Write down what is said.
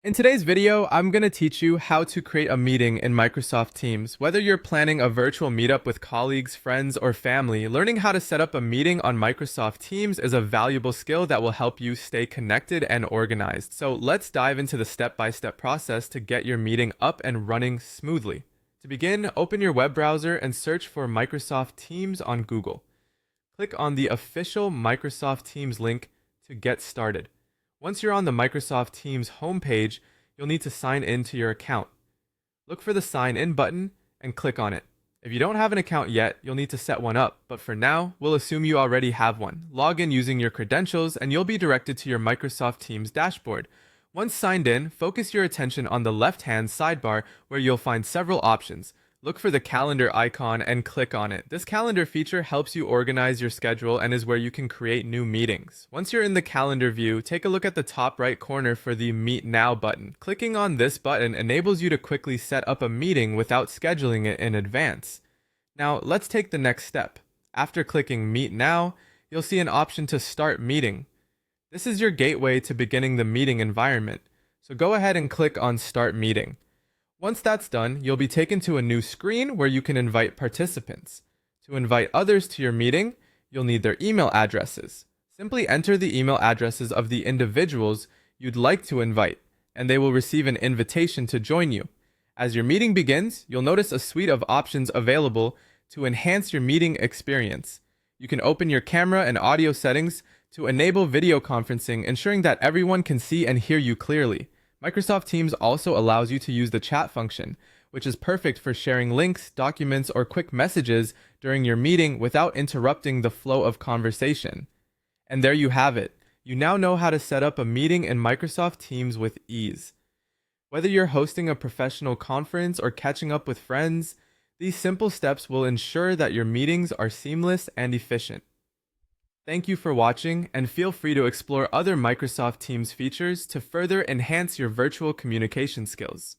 In today's video, I'm going to teach you how to create a meeting in Microsoft Teams. Whether you're planning a virtual meetup with colleagues, friends, or family, learning how to set up a meeting on Microsoft Teams is a valuable skill that will help you stay connected and organized. So let's dive into the step-by-step process to get your meeting up and running smoothly. To begin, open your web browser and search for Microsoft Teams on Google. Click on the official Microsoft Teams link to get started. Once you're on the Microsoft Teams homepage, you'll need to sign in to your account. Look for the Sign In button and click on it. If you don't have an account yet, you'll need to set one up, but for now, we'll assume you already have one. Log in using your credentials and you'll be directed to your Microsoft Teams dashboard. Once signed in, focus your attention on the left-hand sidebar where you'll find several options. Look for the calendar icon and click on it. This calendar feature helps you organize your schedule and is where you can create new meetings. Once you're in the calendar view, take a look at the top right corner for the Meet Now button. Clicking on this button enables you to quickly set up a meeting without scheduling it in advance. Now, let's take the next step. After clicking Meet Now, you'll see an option to Start Meeting. This is your gateway to beginning the meeting environment. So go ahead and click on Start Meeting. Once that's done, you'll be taken to a new screen where you can invite participants. To invite others to your meeting, you'll need their email addresses. Simply enter the email addresses of the individuals you'd like to invite, and they will receive an invitation to join you. As your meeting begins, you'll notice a suite of options available to enhance your meeting experience. You can open your camera and audio settings to enable video conferencing, ensuring that everyone can see and hear you clearly. Microsoft Teams also allows you to use the chat function, which is perfect for sharing links, documents, or quick messages during your meeting without interrupting the flow of conversation. And there you have it. You now know how to set up a meeting in Microsoft Teams with ease. Whether you're hosting a professional conference or catching up with friends, these simple steps will ensure that your meetings are seamless and efficient. Thank you for watching, and feel free to explore other Microsoft Teams features to further enhance your virtual communication skills.